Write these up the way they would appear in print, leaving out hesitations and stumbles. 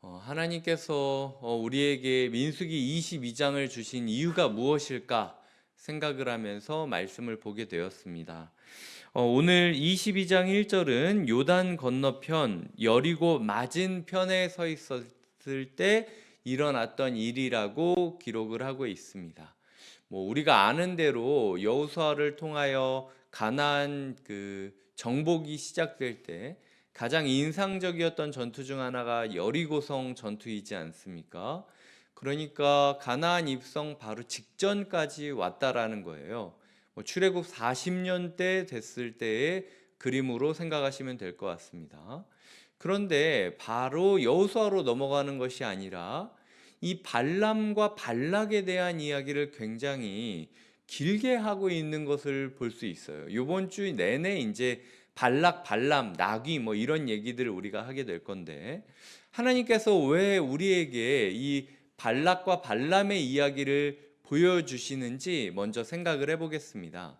하나님께서 우리에게 민수기 22장을 주신 이유가 무엇일까 생각을 하면서 말씀을 보게 되었습니다. 오늘 22장 1절은 요단 건너편 여리고 맞은편에 서 있었을 때 일어났던 일이라고 기록을 하고 있습니다. 우리가 아는 대로 여호수아를 통하여 가나안 정복이 시작될 때 가장 인상적이었던 전투 중 하나가 여리고성 전투이지 않습니까? 그러니까 가나안 입성 바로 직전까지 왔다라는 거예요. 출애굽 40년 때 됐을 때의 그림으로 생각하시면 될 것 같습니다. 그런데 바로 여호수아로 넘어가는 것이 아니라 이 발람과 발락에 대한 이야기를 굉장히 길게 하고 있는 것을 볼 수 있어요. 이번 주 내내 이제 발락, 발람, 나귀 이런 얘기들을 우리가 하게 될 건데, 하나님께서 왜 우리에게 이 발락과 발람의 이야기를 보여주시는지 먼저 생각을 해보겠습니다.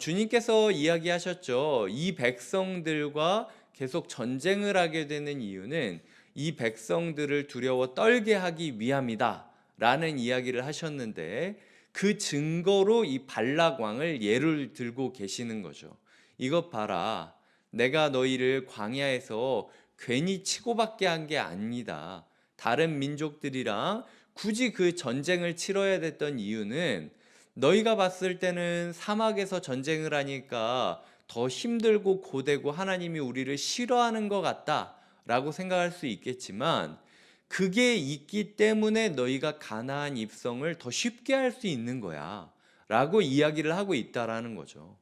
주님께서 이야기하셨죠. 이 백성들과 계속 전쟁을 하게 되는 이유는 이 백성들을 두려워 떨게 하기 위함이다 라는 이야기를 하셨는데, 그 증거로 이 발락 왕을 예를 들고 계시는 거죠. 이것 봐라, 내가 너희를 광야에서 괜히 치고받게 한 게 아니다. 다른 민족들이랑 굳이 그 전쟁을 치러야 됐던 이유는 너희가 봤을 때는 사막에서 전쟁을 하니까 더 힘들고 고되고 하나님이 우리를 싫어하는 것 같다 라고 생각할 수 있겠지만, 그게 있기 때문에 너희가 가나안 입성을 더 쉽게 할 수 있는 거야 라고 이야기를 하고 있다라는 거죠.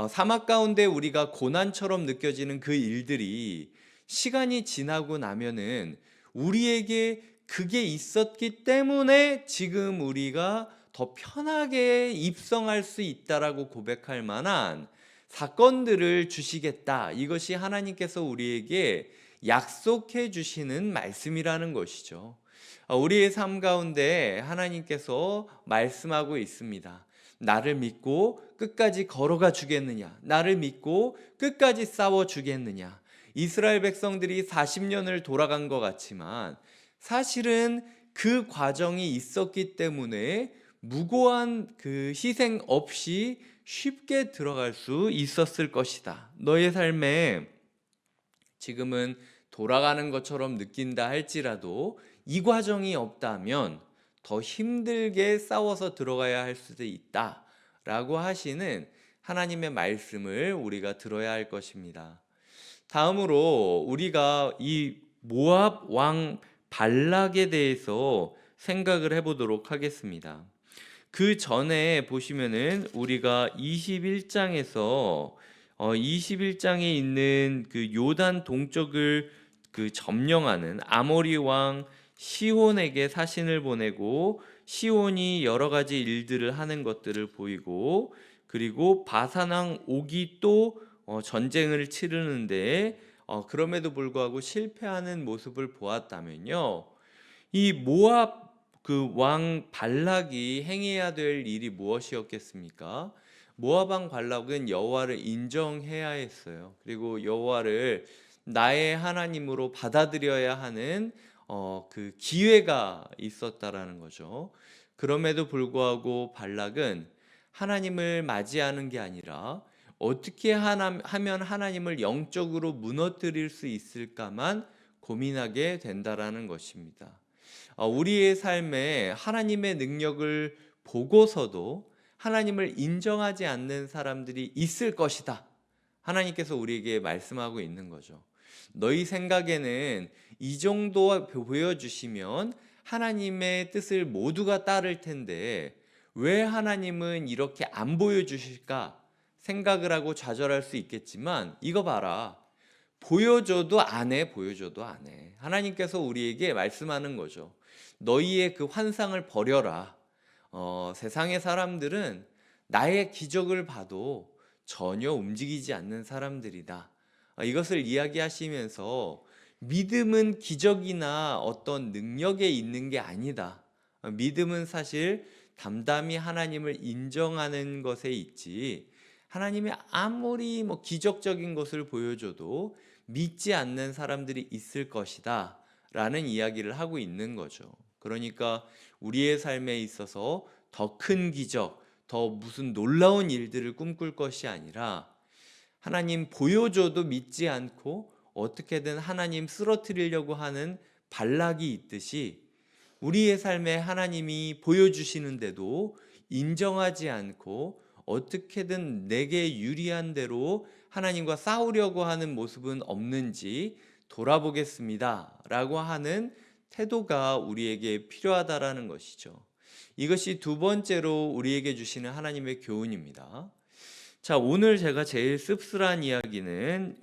사막 가운데 우리가 고난처럼 느껴지는 그 일들이 시간이 지나고 나면은 우리에게 그게 있었기 때문에 지금 우리가 더 편하게 입성할 수 있다라고 고백할 만한 사건들을 주시겠다. 이것이 하나님께서 우리에게 약속해 주시는 말씀이라는 것이죠. 우리의 삶 가운데 하나님께서 말씀하고 있습니다. 나를 믿고 끝까지 걸어가 주겠느냐? 나를 믿고 끝까지 싸워 주겠느냐? 이스라엘 백성들이 40년을 돌아간 것 같지만 사실은 그 과정이 있었기 때문에 무고한 그 희생 없이 쉽게 들어갈 수 있었을 것이다. 너의 삶에 지금은 돌아가는 것처럼 느낀다 할지라도 이 과정이 없다면 더 힘들게 싸워서 들어가야 할 수도 있다 라고 하시는 하나님의 말씀을 우리가 들어야 할 것입니다. 다음으로 우리가 이 모압 왕 발락에 대해서 생각을 해보도록 하겠습니다. 그 전에 보시면은 우리가 21장에서 21장에 있는 그 요단 동쪽을 점령하는 아모리 왕 시온에게 사신을 보내고, 시온이 여러 가지 일들을 하는 것들을 보이고, 그리고 바산 왕 옥이 또 전쟁을 치르는데 그럼에도 불구하고 실패하는 모습을 보았다면요, 이 모압 그 왕 발락이 행해야 될 일이 무엇이었겠습니까? 모압 왕 발락은 여호와를 인정해야 했어요. 그리고 여호와를 나의 하나님으로 받아들여야 하는 그 기회가 있었다라는 거죠. 그럼에도 불구하고 발락은 하나님을 맞이하는 게 아니라 어떻게 하면 하나님을 영적으로 무너뜨릴 수 있을까만 고민하게 된다라는 것입니다. 우리의 삶에 하나님의 능력을 보고서도 하나님을 인정하지 않는 사람들이 있을 것이다. 하나님께서 우리에게 말씀하고 있는 거죠. 너희 생각에는 이 정도 보여주시면 하나님의 뜻을 모두가 따를 텐데 왜 하나님은 이렇게 안 보여주실까 생각을 하고 좌절할 수 있겠지만, 이거 봐라, 보여줘도 안 해, 보여줘도 안 해. 하나님께서 우리에게 말씀하는 거죠. 너희의 그 환상을 버려라. 세상의 사람들은 나의 기적을 봐도 전혀 움직이지 않는 사람들이다. 이것을 이야기하시면서 믿음은 기적이나 어떤 능력에 있는 게 아니다. 믿음은 사실 담담히 하나님을 인정하는 것에 있지, 하나님이 아무리 기적적인 것을 보여줘도 믿지 않는 사람들이 있을 것이다 라는 이야기를 하고 있는 거죠. 그러니까 우리의 삶에 있어서 더 큰 기적, 더 무슨 놀라운 일들을 꿈꿀 것이 아니라 하나님 보여줘도 믿지 않고 어떻게든 하나님 쓰러뜨리려고 하는 발락이 있듯이 우리의 삶에 하나님이 보여주시는데도 인정하지 않고 어떻게든 내게 유리한 대로 하나님과 싸우려고 하는 모습은 없는지 돌아보겠습니다 라고 하는 태도가 우리에게 필요하다라는 것이죠. 이것이 두 번째로 우리에게 주시는 하나님의 교훈입니다. 자, 오늘 제가 제일 씁쓸한 이야기는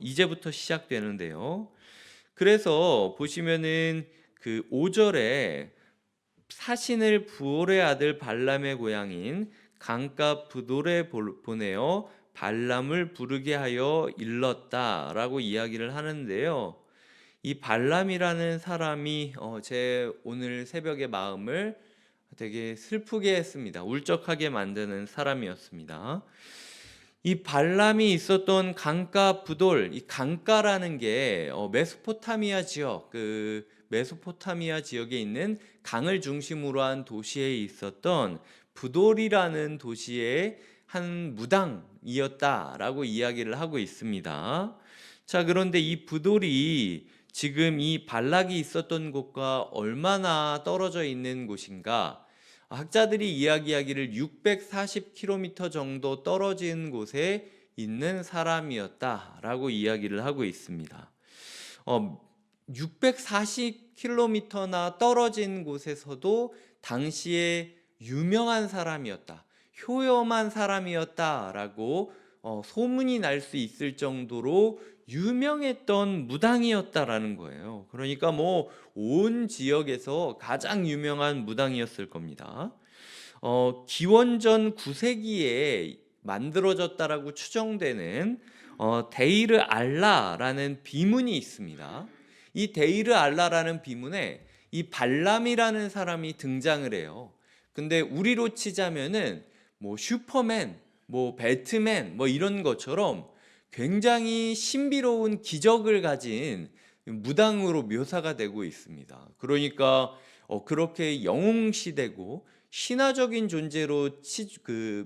이제부터 시작되는데요. 그래서 보시면은 그 5절에 사신을 부올의 아들 발람의 고향인 강가 브돌에 보내어 발람을 부르게 하여 일렀다라고 이야기를 하는데요. 이 발람이라는 사람이 제 오늘 새벽의 마음을 되게 슬프게 했습니다. 울적하게 만드는 사람이었습니다. 이 발람이 있었던 강가 브돌, 이 강가라는 게 메소포타미아 지역, 그 메소포타미아 지역에 있는 강을 중심으로 한 도시에 있었던 브돌이라는 도시의 한 무당이었다라고 이야기를 하고 있습니다. 자, 그런데 이 브돌이 지금 이 발락이 있었던 곳과 얼마나 떨어져 있는 곳인가? 학자들이 이야기하기를 640km 정도 떨어진 곳에 있는 사람이었다라고 이야기를 하고 있습니다. 640km나 떨어진 곳에서도 당시에 유명한 사람이었다, 효염한 사람이었다라고 소문이 날 수 있을 정도로 유명했던 무당이었다라는 거예요. 그러니까 뭐 온 지역에서 가장 유명한 무당이었을 겁니다. 기원전 9세기에 만들어졌다라고 추정되는 데이르 알라라는 비문이 있습니다. 이 데이르 알라라는 비문에 이 발람이라는 사람이 등장을 해요. 근데 우리로 치자면은 뭐 슈퍼맨, 뭐 배트맨, 뭐 이런 것처럼 굉장히 신비로운 기적을 가진 무당으로 묘사가 되고 있습니다. 그러니까 그렇게 영웅시되고 신화적인 존재로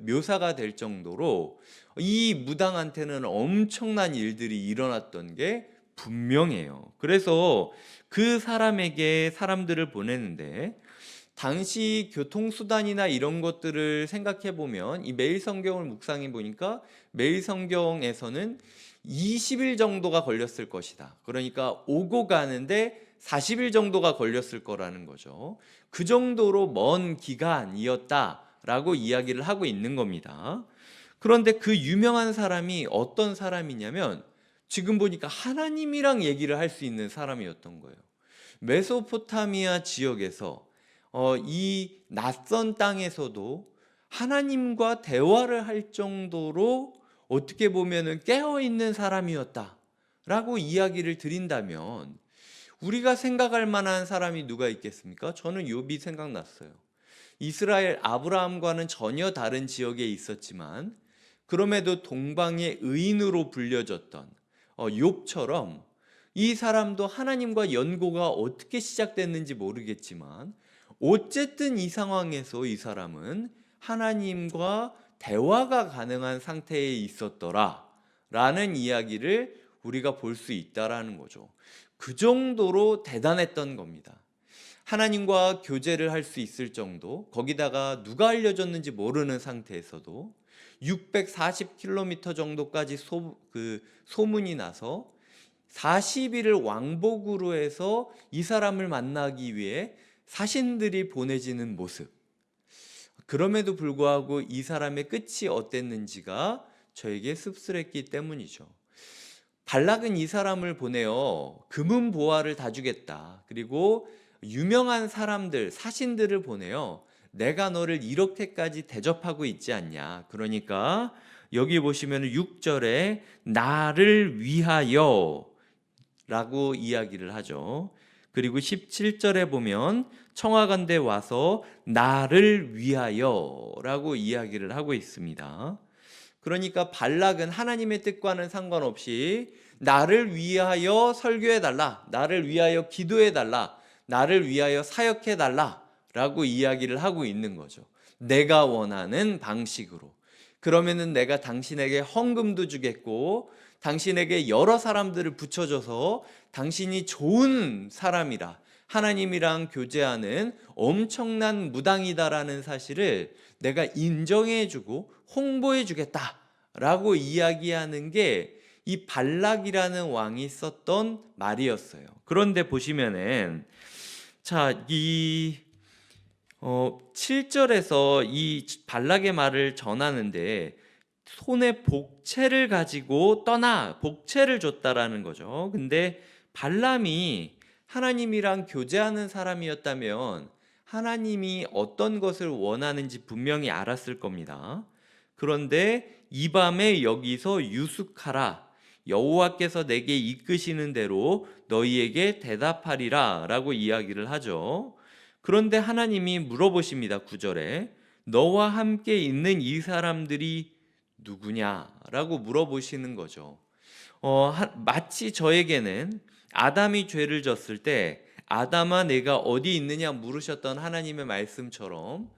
묘사가 될 정도로 이 무당한테는 엄청난 일들이 일어났던 게 분명해요. 그래서 그 사람에게 사람들을 보내는데 당시 교통수단이나 이런 것들을 생각해 보면 이 매일 성경을 묵상해 보니까 매일 성경에서는 20일 정도가 걸렸을 것이다. 그러니까 오고 가는데 40일 정도가 걸렸을 거라는 거죠. 그 정도로 먼 기간이었다라고 이야기를 하고 있는 겁니다. 그런데 그 유명한 사람이 어떤 사람이냐면 지금 보니까 하나님이랑 얘기를 할 수 있는 사람이었던 거예요. 메소포타미아 지역에서 이 낯선 땅에서도 하나님과 대화를 할 정도로 어떻게 보면은 깨어있는 사람이었다라고 이야기를 드린다면 우리가 생각할 만한 사람이 누가 있겠습니까? 저는 욥이 생각났어요. 이스라엘 아브라함과는 전혀 다른 지역에 있었지만 그럼에도 동방의 의인으로 불려졌던 욥처럼 이 사람도 하나님과 연고가 어떻게 시작됐는지 모르겠지만 어쨌든 이 상황에서 이 사람은 하나님과 대화가 가능한 상태에 있었더라 라는 이야기를 우리가 볼 수 있다라는 거죠. 그 정도로 대단했던 겁니다. 하나님과 교제를 할 수 있을 정도, 거기다가 누가 알려줬는지 모르는 상태에서도 640km 정도까지 소문이 나서 40일을 왕복으로 해서 이 사람을 만나기 위해 사신들이 보내지는 모습. 그럼에도 불구하고 이 사람의 끝이 어땠는지가 저에게 씁쓸했기 때문이죠. 발락은 이 사람을 보내어 금은 보화를 다 주겠다. 그리고 유명한 사람들, 사신들을 보내어 내가 너를 이렇게까지 대접하고 있지 않냐. 그러니까 여기 보시면 6절에 나를 위하여 라고 이야기를 하죠. 그리고 17절에 보면 청하건대 와서 나를 위하여 라고 이야기를 하고 있습니다. 그러니까 발락은 하나님의 뜻과는 상관없이 나를 위하여 설교해달라, 나를 위하여 기도해달라, 나를 위하여 사역해달라 라고 이야기를 하고 있는 거죠. 내가 원하는 방식으로. 그러면은 내가 당신에게 헌금도 주겠고 당신에게 여러 사람들을 붙여줘서 당신이 좋은 사람이라, 하나님이랑 교제하는 엄청난 무당이다라는 사실을 내가 인정해주고 홍보해주겠다라고 이야기하는 게 이 발락이라는 왕이 썼던 말이었어요. 그런데 보시면은 자, 7절에서 이 발락의 말을 전하는데 손에 복채를 가지고 떠나, 복채를 줬다라는 거죠. 근데 발람이 하나님이랑 교제하는 사람이었다면 하나님이 어떤 것을 원하는지 분명히 알았을 겁니다. 그런데 이 밤에 여기서 유숙하라, 여호와께서 내게 이끄시는 대로 너희에게 대답하리라 라고 이야기를 하죠. 그런데 하나님이 물어보십니다. 9절에 너와 함께 있는 이 사람들이 누구냐라고 물어보시는 거죠. 마치 저에게는 아담이 죄를 졌을 때 아담아 내가 어디 있느냐 물으셨던 하나님의 말씀처럼,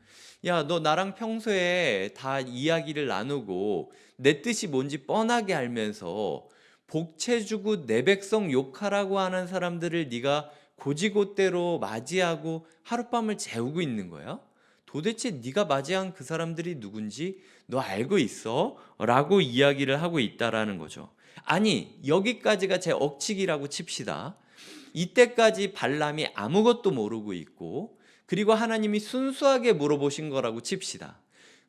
야, 너 나랑 평소에 다 이야기를 나누고 내 뜻이 뭔지 뻔하게 알면서 복채 주고 내 백성 욕하라고 하는 사람들을 네가 고지곳대로 맞이하고 하룻밤을 재우고 있는 거야? 도대체 네가 맞이한 그 사람들이 누군지 너 알고 있어? 라고 이야기를 하고 있다라는 거죠. 아니, 여기까지가 제 억측이라고 칩시다. 이때까지 발람이 아무것도 모르고 있고 그리고 하나님이 순수하게 물어보신 거라고 칩시다.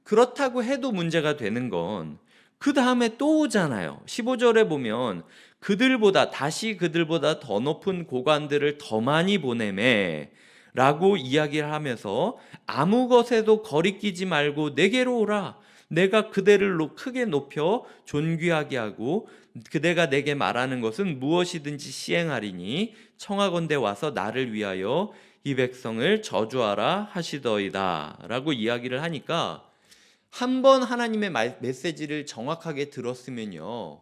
그렇다고 해도 문제가 되는 건 그 다음에 또 오잖아요. 15절에 보면 다시 그들보다 더 높은 고관들을 더 많이 보내매 라고 이야기를 하면서 아무 것에도 거리끼지 말고 내게로 오라. 내가 그대를 크게 높여 존귀하게 하고 그대가 내게 말하는 것은 무엇이든지 시행하리니 청하건대 와서 나를 위하여 이 백성을 저주하라 하시더이다 라고 이야기를 하니까, 한 번 하나님의 메시지를 정확하게 들었으면요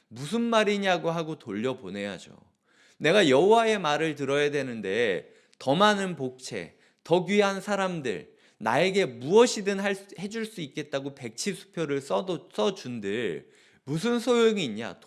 무슨 말이냐고 하고 돌려보내야죠. 내가 여호와의 말을 들어야 되는데 더 많은 복채, 더 귀한 사람들, 나에게 무엇이든 해줄 수 있겠다고 백치수표를 써준들 무슨 소용이 있냐,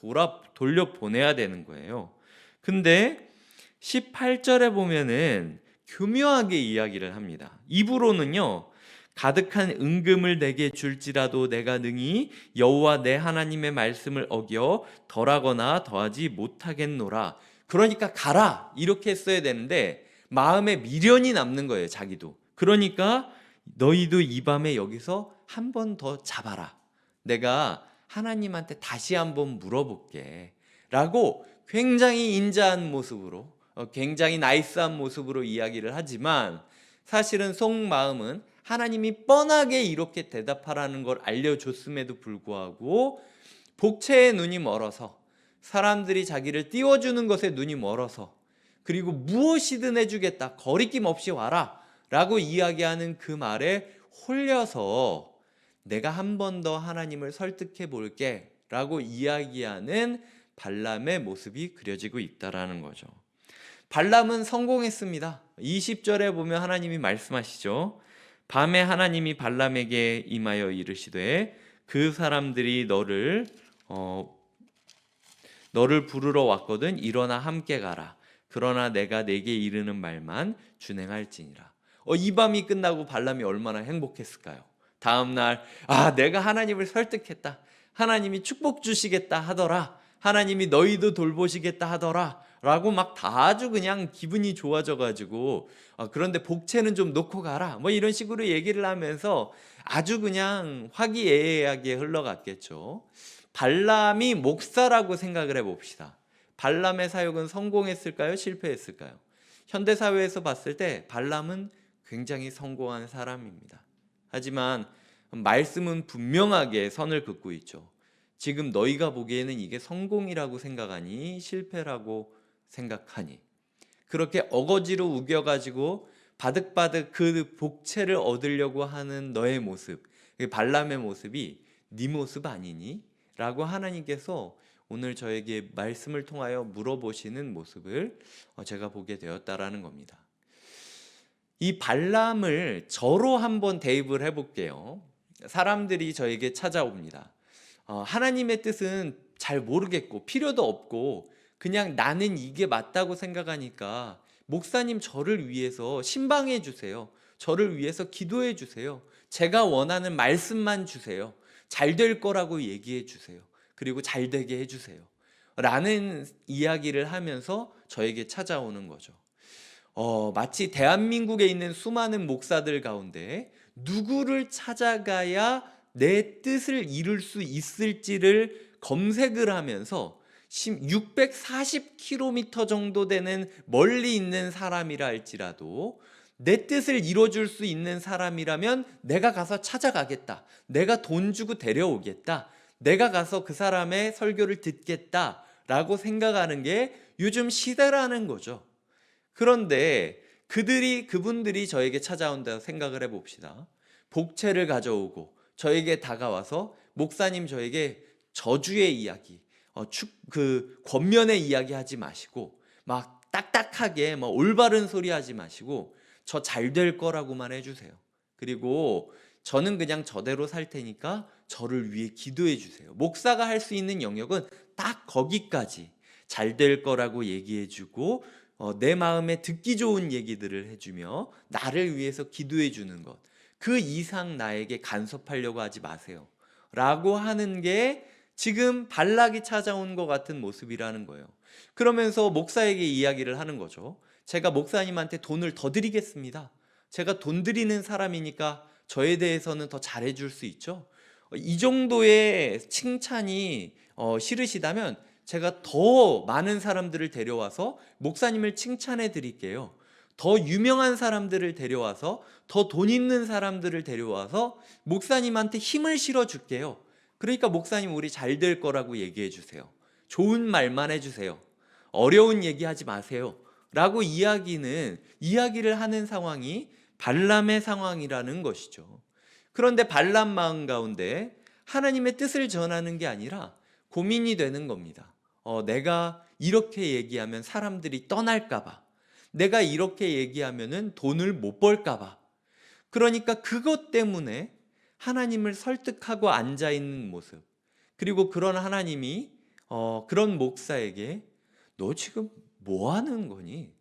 돌려보내야 되는 거예요. 근데 18절에 보면은 교묘하게 이야기를 합니다. 입으로는요 가득한 은금을 내게 줄지라도 내가 능히 여호와 내 하나님의 말씀을 어겨 덜하거나 더하지 못하겠노라. 그러니까 가라 이렇게 써야 되는데 마음에 미련이 남는 거예요, 자기도. 그러니까 너희도 이 밤에 여기서 한 번 더 잡아라. 내가 하나님한테 다시 한번 물어볼게 라고 굉장히 인자한 모습으로, 굉장히 나이스한 모습으로 이야기를 하지만 사실은 속마음은 하나님이 뻔하게 이렇게 대답하라는 걸 알려줬음에도 불구하고 복채의 눈이 멀어서, 사람들이 자기를 띄워주는 것에 눈이 멀어서, 그리고 무엇이든 해주겠다, 거리낌 없이 와라 라고 이야기하는 그 말에 홀려서 내가 한 번 더 하나님을 설득해 볼게 라고 이야기하는 발람의 모습이 그려지고 있다는 거죠. 발람은 성공했습니다. 20절에 보면 하나님이 말씀하시죠. 밤에 하나님이 발람에게 임하여 이르시되 그 사람들이 너를 부르러 왔거든 일어나 함께 가라. 그러나 내가 내게 이르는 말만 준행할지니라. 이 밤이 끝나고 발람이 얼마나 행복했을까요? 다음날 내가 하나님을 설득했다. 하나님이 축복 주시겠다 하더라. 하나님이 너희도 돌보시겠다 하더라 라고 막 다 아주 그냥 기분이 좋아져가지고 그런데 복채는 좀 놓고 가라 뭐 이런 식으로 얘기를 하면서 아주 그냥 화기애애하게 흘러갔겠죠. 발람이 목사라고 생각을 해봅시다. 발람의 사역은 성공했을까요? 실패했을까요? 현대사회에서 봤을 때 발람은 굉장히 성공한 사람입니다. 하지만 말씀은 분명하게 선을 긋고 있죠. 지금 너희가 보기에는 이게 성공이라고 생각하니 실패라고 생각하니, 그렇게 어거지로 우겨가지고 바득바득 그 복채를 얻으려고 하는 너의 모습, 발람의 모습이 네 모습 아니니? 라고 하나님께서 오늘 저에게 말씀을 통하여 물어보시는 모습을 제가 보게 되었다라는 겁니다. 이 발람을 저로 한번 대입을 해볼게요. 사람들이 저에게 찾아옵니다. 하나님의 뜻은 잘 모르겠고 필요도 없고 그냥 나는 이게 맞다고 생각하니까 목사님 저를 위해서 신방해 주세요. 저를 위해서 기도해 주세요. 제가 원하는 말씀만 주세요. 잘 될 거라고 얘기해 주세요. 그리고 잘 되게 해 주세요. 라는 이야기를 하면서 저에게 찾아오는 거죠. 마치 대한민국에 있는 수많은 목사들 가운데 누구를 찾아가야 내 뜻을 이룰 수 있을지를 검색을 하면서 640km 정도 되는 멀리 있는 사람이라 할지라도 내 뜻을 이뤄줄 수 있는 사람이라면 내가 가서 찾아가겠다. 내가 돈 주고 데려오겠다. 내가 가서 그 사람의 설교를 듣겠다. 라고 생각하는 게 요즘 시대라는 거죠. 그런데 그분들이 저에게 찾아온다고 생각을 해봅시다. 복채를 가져오고 저에게 다가와서 목사님 저에게 저주의 이야기, 권면의 이야기 하지 마시고 막 딱딱하게 올바른 소리 하지 마시고 저 잘 될 거라고만 해주세요. 그리고 저는 그냥 저대로 살 테니까 저를 위해 기도해 주세요. 목사가 할 수 있는 영역은 딱 거기까지 잘 될 거라고 얘기해 주고 내 마음에 듣기 좋은 얘기들을 해주며 나를 위해서 기도해 주는 것, 그 이상 나에게 간섭하려고 하지 마세요 라고 하는 게 지금 발락이 찾아온 것 같은 모습이라는 거예요. 그러면서 목사에게 이야기를 하는 거죠. 제가 목사님한테 돈을 더 드리겠습니다. 제가 돈 드리는 사람이니까 저에 대해서는 더 잘해줄 수 있죠. 이 정도의 칭찬이 싫으시다면 제가 더 많은 사람들을 데려와서 목사님을 칭찬해 드릴게요. 더 유명한 사람들을 데려와서 더 돈 있는 사람들을 데려와서 목사님한테 힘을 실어 줄게요. 그러니까 목사님 우리 잘 될 거라고 얘기해 주세요. 좋은 말만 해주세요. 어려운 얘기하지 마세요. 라고 이야기를 하는 상황이 발람의 상황이라는 것이죠. 그런데 발람 마음 가운데 하나님의 뜻을 전하는 게 아니라 고민이 되는 겁니다. 내가 이렇게 얘기하면 사람들이 떠날까봐, 내가 이렇게 얘기하면은 돈을 못 벌까봐. 그러니까 그것 때문에 하나님을 설득하고 앉아 있는 모습. 그리고 그런 하나님이 그런 목사에게 너 지금 뭐 하는 거니?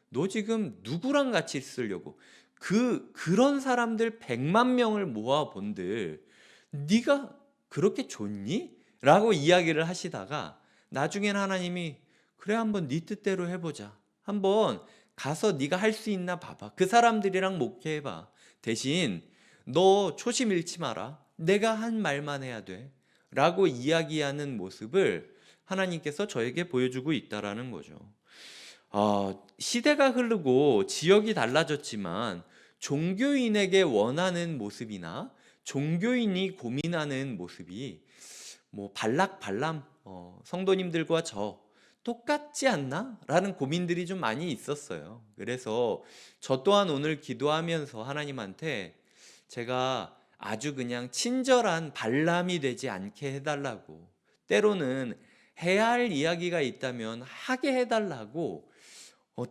너 지금 누구랑 같이 있으려고? 그런 사람들 100만 명을 모아 본들 네가 그렇게 좋니? 라고 이야기를 하시다가 나중엔 하나님이 그래 한번 네 뜻대로 해보자. 한번 가서 네가 할 수 있나 봐봐. 그 사람들이랑 목회해봐. 대신 너 초심 잃지 마라. 내가 한 말만 해야 돼. 라고 이야기하는 모습을 하나님께서 저에게 보여주고 있다라는 거죠. 시대가 흐르고 지역이 달라졌지만 종교인에게 원하는 모습이나 종교인이 고민하는 모습이 발락 발람 성도님들과 저 똑같지 않나? 라는 고민들이 좀 많이 있었어요. 그래서 저 또한 오늘 기도하면서 하나님한테 제가 아주 그냥 친절한 발람이 되지 않게 해달라고, 때로는 해야 할 이야기가 있다면 하게 해달라고,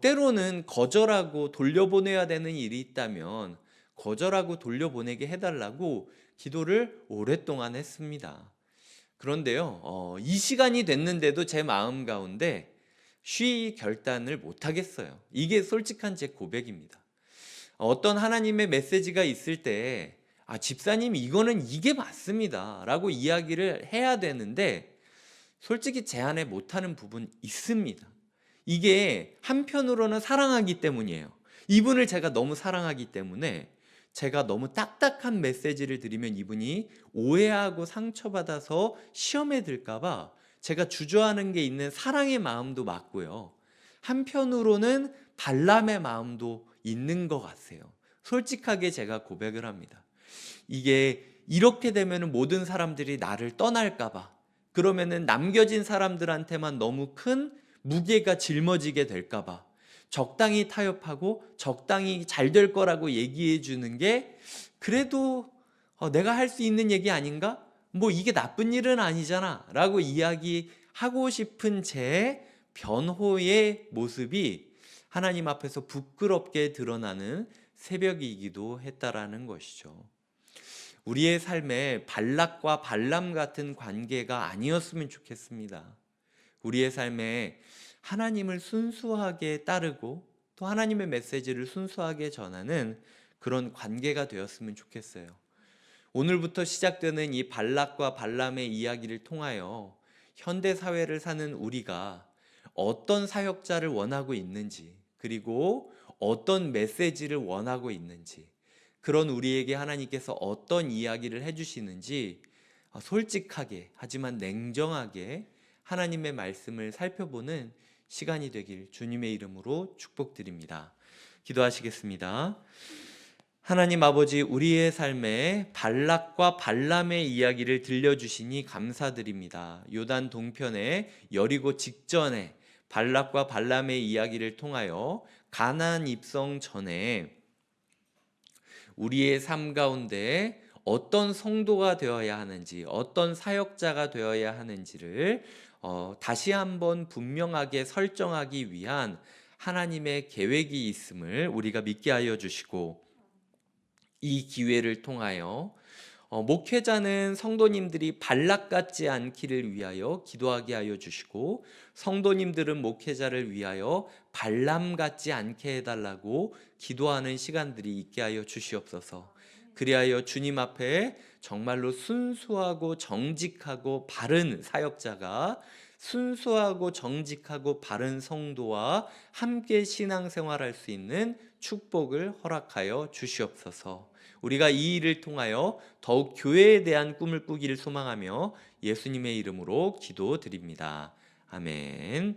때로는 거절하고 돌려보내야 되는 일이 있다면 거절하고 돌려보내게 해달라고 기도를 오랫동안 했습니다. 그런데요, 이 시간이 됐는데도 제 마음 가운데 쉬 결단을 못 하겠어요. 이게 솔직한 제 고백입니다. 어떤 하나님의 메시지가 있을 때 집사님 이거는 이게 맞습니다 라고 이야기를 해야 되는데 솔직히 제 안에 못하는 부분 있습니다. 이게 한편으로는 사랑하기 때문이에요. 이분을 제가 너무 사랑하기 때문에 제가 너무 딱딱한 메시지를 드리면 이분이 오해하고 상처받아서 시험에 들까봐 제가 주저하는 게 있는 사랑의 마음도 맞고요. 한편으로는 발람의 마음도 있는 것 같아요. 솔직하게 제가 고백을 합니다. 이게 이렇게 되면 모든 사람들이 나를 떠날까봐, 그러면은 남겨진 사람들한테만 너무 큰 무게가 짊어지게 될까봐 적당히 타협하고 적당히 잘 될 거라고 얘기해 주는 게 그래도 내가 할 수 있는 얘기 아닌가? 이게 나쁜 일은 아니잖아 라고 이야기하는 하고 싶은 제 변호의 모습이 하나님 앞에서 부끄럽게 드러나는 새벽이기도 했다라는 것이죠. 우리의 삶에 발락과 발람 같은 관계가 아니었으면 좋겠습니다. 우리의 삶에 하나님을 순수하게 따르고 또 하나님의 메시지를 순수하게 전하는 그런 관계가 되었으면 좋겠어요. 오늘부터 시작되는 이 발락과 발람의 이야기를 통하여 현대 사회를 사는 우리가 어떤 사역자를 원하고 있는지, 그리고 어떤 메시지를 원하고 있는지, 그런 우리에게 하나님께서 어떤 이야기를 해주시는지 솔직하게 하지만 냉정하게 하나님의 말씀을 살펴보는 시간이 되길 주님의 이름으로 축복드립니다. 기도하시겠습니다. 하나님 아버지, 우리의 삶에 발락과 발람의 이야기를 들려주시니 감사드립니다. 요단 동편에 여리고 직전에 발락과 발람의 이야기를 통하여 가나안 입성 전에 우리의 삶 가운데 어떤 성도가 되어야 하는지, 어떤 사역자가 되어야 하는지를 다시 한번 분명하게 설정하기 위한 하나님의 계획이 있음을 우리가 믿게 하여 주시고, 이 기회를 통하여 목회자는 성도님들이 발락 같지 않기를 위하여 기도하게 하여 주시고, 성도님들은 목회자를 위하여 발람 같지 않게 해달라고 기도하는 시간들이 있게 하여 주시옵소서. 그리하여 주님 앞에 정말로 순수하고 정직하고 바른 사역자가 순수하고 정직하고 바른 성도와 함께 신앙생활할 수 있는 축복을 허락하여 주시옵소서. 우리가 이 일을 통하여 더욱 교회에 대한 꿈을 꾸기를 소망하며 예수님의 이름으로 기도드립니다. 아멘.